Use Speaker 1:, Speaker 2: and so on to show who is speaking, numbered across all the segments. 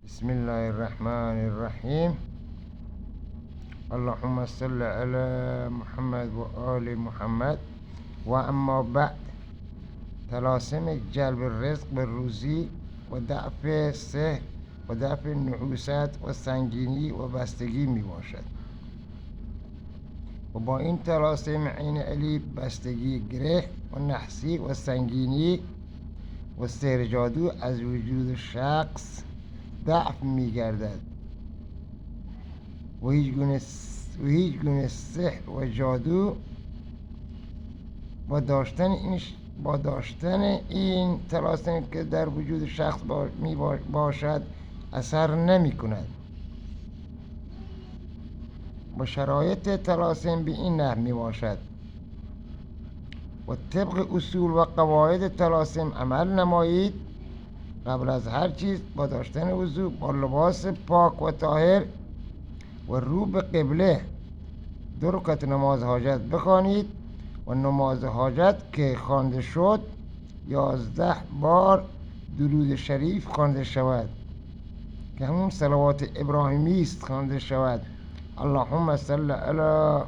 Speaker 1: بسم الله الرحمن الرحيم. اللهم صل على محمد وآل محمد. وأما بعد، طلاسم جلب الرزق بالروزی و دفع السحر و دفع النحوست و سنگینی و بستگی می باشد و با این طلاسم عین علی بستگی گره و نحسی و سنگینی و سحر جادو از وجود شخص دفع می گردد و هیچ گونه سحر و جادو با داشتن این طلاسم که در وجود شخص می باشد اثر نمی کند. با شرایط طلاسم به این نحو می باشد: و طبق اصول و قواعد طلاسم عمل نمایید. قبل از هر چیز با داشتن وضو با لباس پاک و طاهر و رو به قبله 2 رکعت نماز حاجت بخوانید و نماز حاجت که خوانده شد 11 بار درود شریف خوانده شود که همون صلوات ابراهیمی است خوانده شود: اللهم صل علی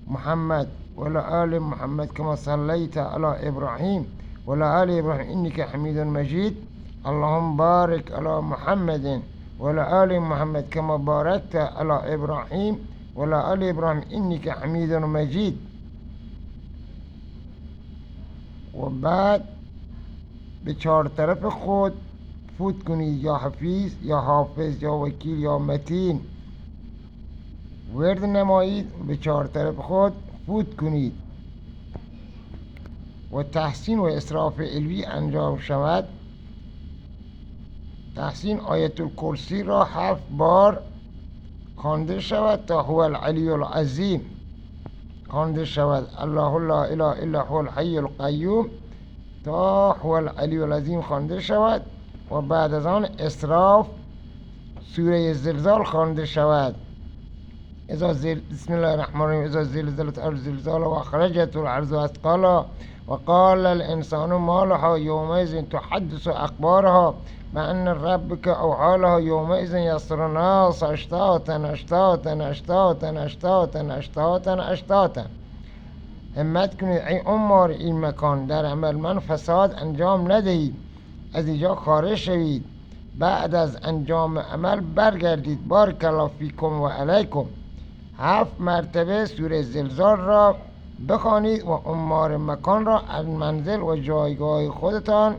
Speaker 1: محمد و علی آل محمد کما صلیت علی ابراهیم و علی آل ابراهیم انک حمید مجید. اللهم بارک علی محمد و علی آل محمد کما بارکت علی ابراهیم و علی آل ابراهیم انک حمید مجید. و بعد به 4 طرف خود فوت کنید: یا حفیظ یا حافظ یا وکیل یا متین. ورد نمایید و به 4 طرف خود فوت کنید و تحسین و اسراف علوی انجام شود. تحسین آیت الکرسی را 7 بار خوانده شود تا هو العلی العظیم خوانده شود. الله لا اله الا هو الحی القیوم تا هو العلی العظیم خوانده شود و بعد از آن اسراف سوره زلزال خوانده شود: بسم الله الرحمن الرحیم. اذا زلزلت الارض زلزالها و اخرجت الارض اثقالها و قال الانسان ما لها یومئذ تحدث اخبارها بأن ربک اوحی لها یومئذ یصدر الناس اشتاتا اشتاتا اشتاتا اشتاتا اشتاتا اشتاتا. همت کنید ای عمار این مکان در عمل من فساد انجام ندهید، از اینجا خارج شوید، بعد از انجام عمل برگردید. بارک الله فیکم و علیکم. 7 مرتبه سوره زلزال را بخوانید و عمار مکان را از منزل و جایگاه خودتان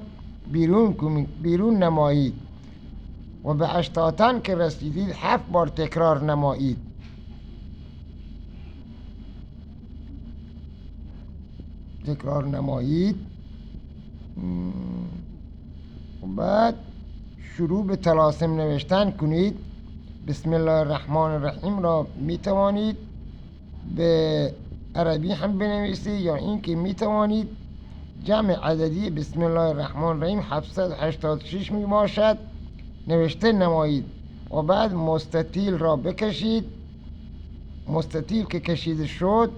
Speaker 1: بیرون نمایید و به اشتاتن که رسیدید 7 بار تکرار نمایید. و بعد شروع به طلاسم نوشتن کنید. بسم الله الرحمن الرحیم را می توانید به عربی هم بنویسید یا این که می توانید جمع عددی بسم الله الرحمن الرحیم 786 می باشد نوشته نمایید و بعد مستطیل را بکشید. مستطیل که کشیده شد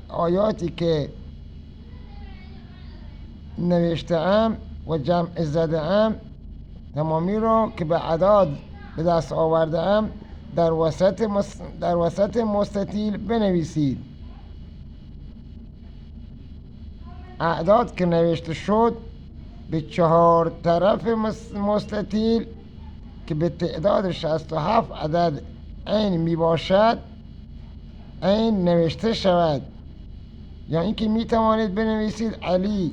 Speaker 1: آیاتی که نوشته ام و جمع زده ام تمامی را که به اعداد به دست آورده ام در وسط مستطیل بنویسید. اعداد که نوشته شد به 4 طرف مستطیل که به تعداد 67 عدد عین می باشد عین نوشته شود. یا اینکه می توانید بنویسید علی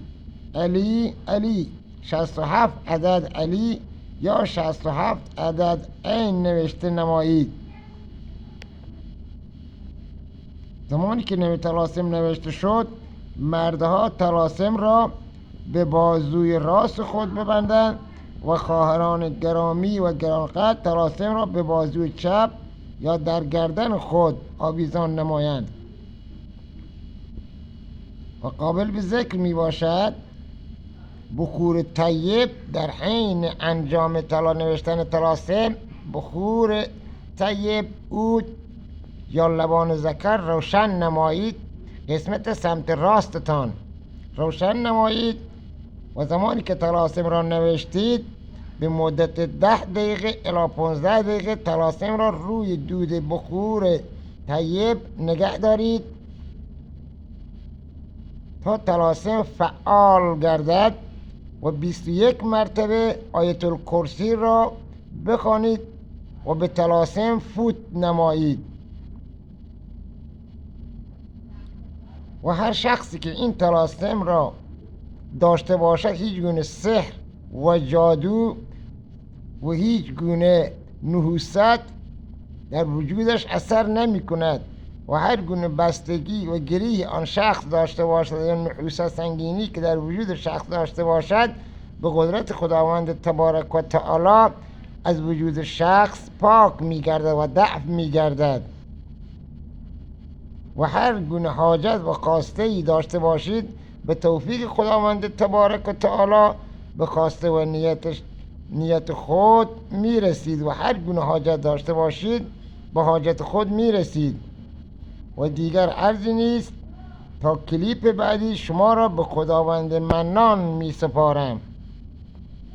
Speaker 1: علی علی 67 عدد علی یا 67 عدد عین نوشته نمایید. زمانی که طلاسم نوشته شد مردها طلاسم را به بازوی راست خود ببندند و خواهران گرامی و گرانقدر طلاسم را به بازوی چپ یا در گردن خود آویزان نمایند. و قابل به ذکر می باشد بخور طیب در حین انجام نوشتن طلاسم. بخور طیب عود یا لبان ذکر روشن نمایید، قسمت سمت راستتان روشن نمایید و زمانی که طلاسم را نوشتید به مدت 10 دقیقه الی 15 دقیقه طلاسم را روی دود بخور طیب نگه دارید تا طلاسم فعال گردد و 21 مرتبه آیت الکرسی را بخوانید و به طلاسم فوت نمایید. و هر شخصی که این طلاسم را داشته باشد هیچ گونه سحر و جادو و هیچ گونه نحوست در وجودش اثر نمی کند و هر گونه بستگی و گریه آن شخص داشته باشد یا نحوست سنگینی که در وجود شخص داشته باشد به قدرت خداوند تبارک و تعالی از وجود شخص پاک می گردد و دفع می گردد. و هر گونه حاجت و خواسته ای داشته باشید به توفیق خداوند تبارک و تعالی به خواسته و نیت خود می رسید و هر گونه حاجت داشته باشید به حاجت خود می رسید. و دیگر عرضی نیست تا کلیپ بعدی شما را به خداوند منان می سپارم.